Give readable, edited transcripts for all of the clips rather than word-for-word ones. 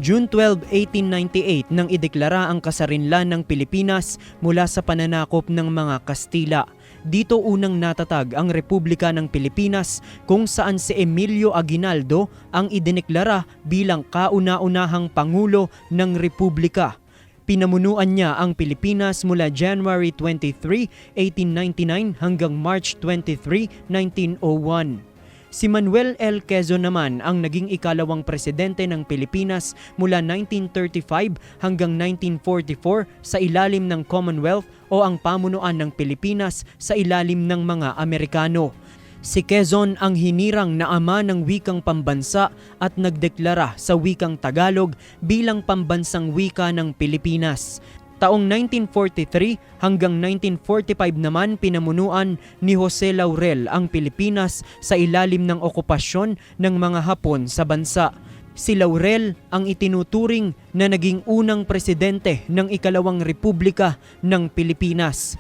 June 12, 1898 nang ideklara ang kasarinlan ng Pilipinas mula sa pananakop ng mga Kastila. Dito unang natatag ang Republika ng Pilipinas kung saan si Emilio Aguinaldo ang idineklara bilang kauna-unahang Pangulo ng Republika. Pinamunuan niya ang Pilipinas mula January 23, 1899 hanggang March 23, 1901. Si Manuel L. Quezon naman ang naging ikalawang presidente ng Pilipinas mula 1935 hanggang 1944 sa ilalim ng Commonwealth o ang pamunuan ng Pilipinas sa ilalim ng mga Amerikano. Si Quezon ang hinirang na ama ng wikang pambansa at nagdeklara sa wikang Tagalog bilang pambansang wika ng Pilipinas. Taong 1943 hanggang 1945 naman pinamunuan ni Jose Laurel ang Pilipinas sa ilalim ng okupasyon ng mga Hapon sa bansa. Si Laurel ang itinuturing na naging unang presidente ng ikalawang Republika ng Pilipinas.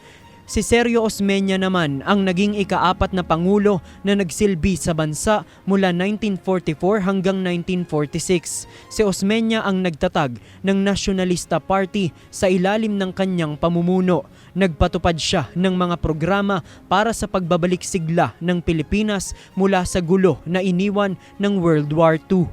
Si Sergio Osmeña naman ang naging ikaapat na Pangulo na nagsilbi sa bansa mula 1944 hanggang 1946. Si Osmeña ang nagtatag ng Nationalista Party sa ilalim ng kanyang pamumuno. Nagpatupad siya ng mga programa para sa pagbabalik sigla ng Pilipinas mula sa gulo na iniwan ng World War II.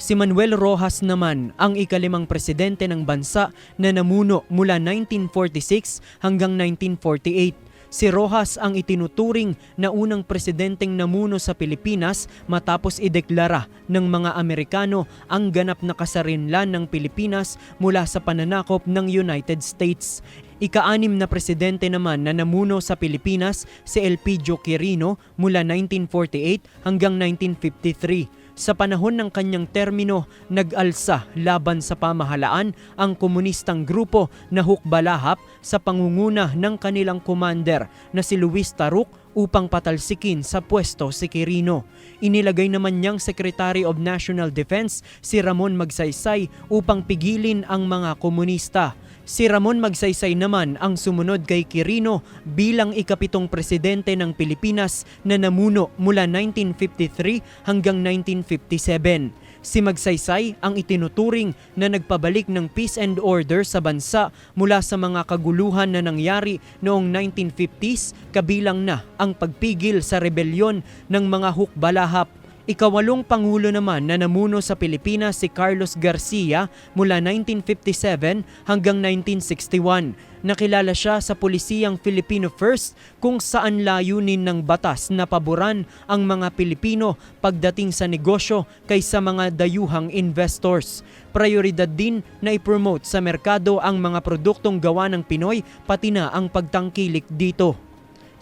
Si Manuel Rojas naman ang ikalimang presidente ng bansa na namuno mula 1946 hanggang 1948. Si Rojas ang itinuturing na unang presidenteng namuno sa Pilipinas matapos ideklara ng mga Amerikano ang ganap na kasarinlan ng Pilipinas mula sa pananakop ng United States. Ika-anim na presidente naman na namuno sa Pilipinas si Elpidio Quirino mula 1948 hanggang 1953. Sa panahon ng kanyang termino, nag-alsa laban sa pamahalaan ang komunistang grupo na Hukbalahap sa pangunguna ng kanilang commander na si Luis Taruc upang patalsikin sa pwesto si Quirino. Inilagay naman niyang Secretary of National Defense si Ramon Magsaysay upang pigilin ang mga komunista. Si Ramon Magsaysay naman ang sumunod kay Quirino bilang ikapitong presidente ng Pilipinas na namuno mula 1953 hanggang 1957. Si Magsaysay ang itinuturing na nagpabalik ng peace and order sa bansa mula sa mga kaguluhan na nangyari noong 1950s, kabilang na ang pagpigil sa rebelyon ng mga Hukbalahap. Ikawalong Pangulo naman na namuno sa Pilipinas si Carlos Garcia mula 1957 hanggang 1961. Nakilala siya sa pulisiyang Filipino First kung saan layunin ng batas na paboran ang mga Pilipino pagdating sa negosyo kaysa mga dayuhang investors. Prioridad din na ipromote sa merkado ang mga produktong gawa ng Pinoy pati na ang pagtangkilik dito.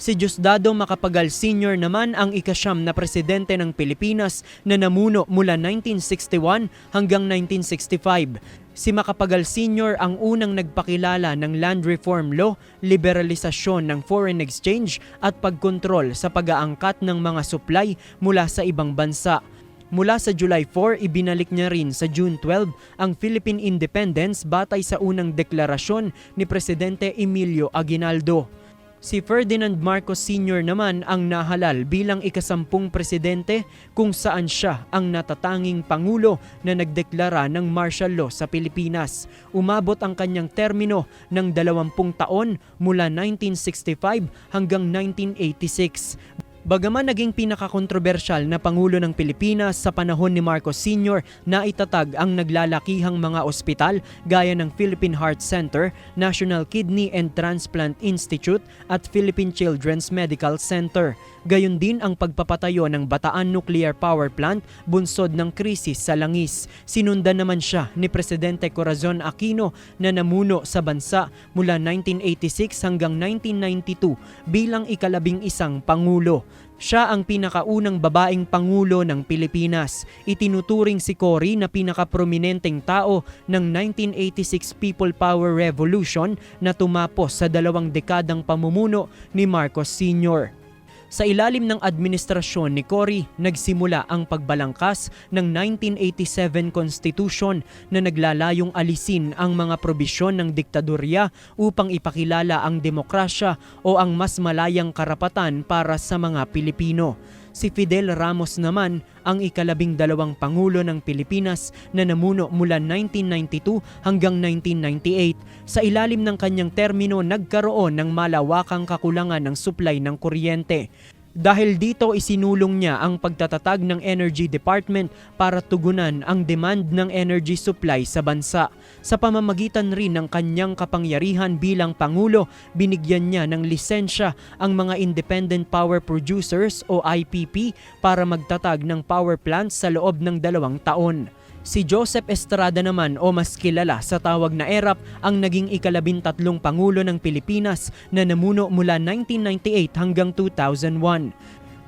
Si Diosdado Macapagal Sr. naman ang ikasyam na presidente ng Pilipinas na namuno mula 1961 hanggang 1965. Si Macapagal Sr. ang unang nagpakilala ng Land Reform Law, liberalisasyon ng foreign exchange at pagkontrol sa pag-aangkat ng mga supply mula sa ibang bansa. Mula sa July 4, ibinalik niya rin sa June 12 ang Philippine Independence batay sa unang deklarasyon ni Presidente Emilio Aguinaldo. Si Ferdinand Marcos Sr. naman ang nahalal bilang ikasampung presidente kung saan siya ang natatanging pangulo na nagdeklara ng martial law sa Pilipinas. Umabot ang kanyang termino ng 20 taon mula 1965 hanggang 1986. Bagaman naging pinakakontrobersyal na Pangulo ng Pilipinas sa panahon ni Marcos Sr. na itatag ang naglalakihang mga ospital gaya ng Philippine Heart Center, National Kidney and Transplant Institute at Philippine Children's Medical Center. Gayon din ang pagpapatayo ng Bataan Nuclear Power Plant bunsod ng krisis sa langis. Sinundan naman siya ni Presidente Corazon Aquino na namuno sa bansa mula 1986 hanggang 1992 bilang ika-11 Pangulo. Siya ang pinakaunang babaeng Pangulo ng Pilipinas. Itinuturing si Cory na pinakaprominenteng tao ng 1986 People Power Revolution na tumapos sa 2 dekadang pamumuno ni Marcos Sr. Sa ilalim ng administrasyon ni Cory, nagsimula ang pagbalangkas ng 1987 Constitution na naglalayong alisin ang mga probisyon ng diktadorya upang ipakilala ang demokrasya o ang mas malayang karapatan para sa mga Pilipino. Si Fidel Ramos naman ang ika-12 Pangulo ng Pilipinas na namuno mula 1992 hanggang 1998. Sa ilalim ng kanyang termino, nagkaroon ng malawakang kakulangan ng supply ng kuryente. Dahil dito isinulong niya ang pagtatatag ng Energy Department para tugunan ang demand ng energy supply sa bansa. Sa pamamagitan rin ng kanyang kapangyarihan bilang Pangulo, binigyan niya ng lisensya ang mga Independent Power Producers o IPP para magtatag ng power plants sa loob ng 2 taon. Si Joseph Estrada naman o mas kilala sa tawag na ERAP ang naging ika-13 Pangulo ng Pilipinas na namuno mula 1998 hanggang 2001.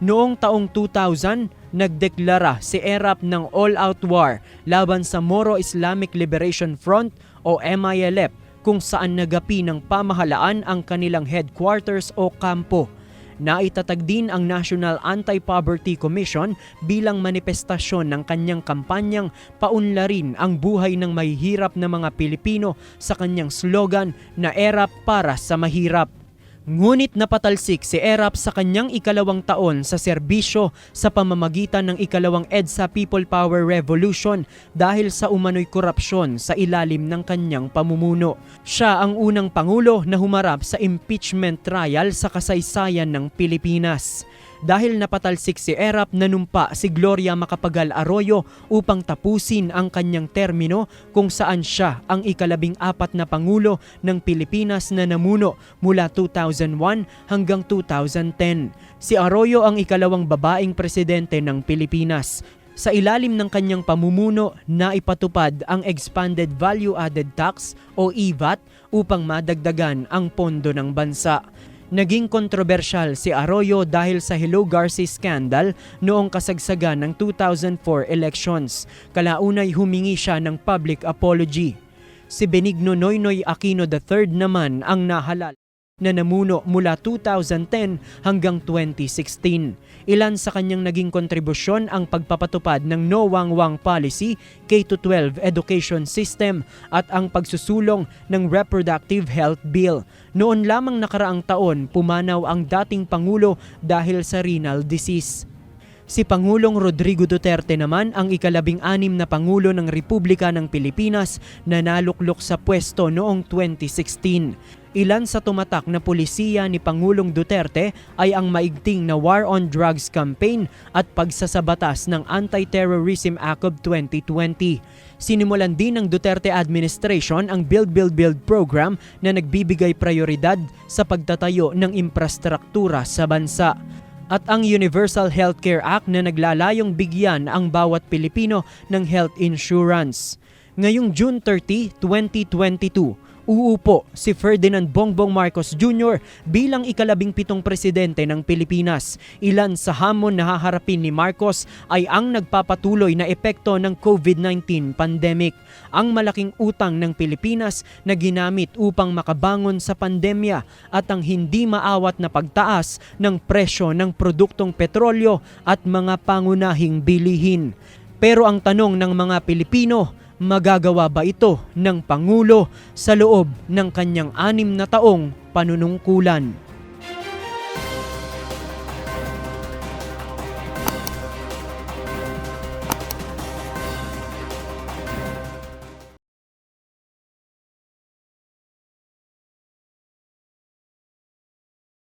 Noong taong 2000, nagdeklara si ERAP ng all-out war laban sa Moro Islamic Liberation Front o MILF kung saan nagapi ng pamahalaan ang kanilang headquarters o kampo. Naitatag din ang National Anti-Poverty Commission bilang manifestasyon ng kanyang kampanyang paunlarin ang buhay ng mahihirap na mga Pilipino sa kanyang slogan na ERAP para sa mahirap. Ngunit napatalsik si ERAP sa kanyang ika-2 taon sa serbisyo sa pamamagitan ng ika-2 EDSA People Power Revolution dahil sa umano'y korupsyon sa ilalim ng kanyang pamumuno. Siya ang unang Pangulo na humarap sa impeachment trial sa kasaysayan ng Pilipinas. Dahil napatalsik si ERAP, nanumpa si Gloria Macapagal Arroyo upang tapusin ang kanyang termino kung saan siya ang ika-14 na Pangulo ng Pilipinas na namuno mula 2001 hanggang 2010. Si Arroyo ang ika-2 babaeng presidente ng Pilipinas. Sa ilalim ng kanyang pamumuno, naipatupad ang Expanded Value Added Tax o EVAT upang madagdagan ang pondo ng bansa. Naging kontrobersyal si Arroyo dahil sa Hello Garci scandal noong kasagsagan ng 2004 elections. Kalaunay humingi siya ng public apology. Si Benigno Noynoy Aquino III naman ang nahalal na namuno mula 2010 hanggang 2016. Ilan sa kanyang naging kontribusyon ang pagpapatupad ng No Wangwang Policy, K-12 Education System at ang pagsusulong ng Reproductive Health Bill. Noon lamang nakaraang taon, pumanaw ang dating Pangulo dahil sa renal disease. Si Pangulong Rodrigo Duterte naman ang ika-16 na Pangulo ng Republika ng Pilipinas na naluklok sa pwesto noong 2016. Ilan sa tumatak na pulisiya ni Pangulong Duterte ay ang maigting na War on Drugs campaign at pagsasabatas ng Anti-Terrorism Act of 2020. Sinimulan din ng Duterte administration ang Build Build Build program na nagbibigay prioridad sa pagtatayo ng infrastruktura sa bansa. At ang Universal Healthcare Act na naglalayong bigyan ang bawat Pilipino ng health insurance. Ngayong June 30, 2022, uupo si Ferdinand Bongbong Marcos Jr. bilang ika-17 presidente ng Pilipinas. Ilan sa hamon na haharapin ni Marcos ay ang nagpapatuloy na epekto ng COVID-19 pandemic, ang malaking utang ng Pilipinas na ginamit upang makabangon sa pandemya at ang hindi maawat na pagtaas ng presyo ng produktong petrolyo at mga pangunahing bilihin. Pero ang tanong ng mga Pilipino, magagawa ba ito ng Pangulo sa loob ng kanyang 6 na taong panunungkulan?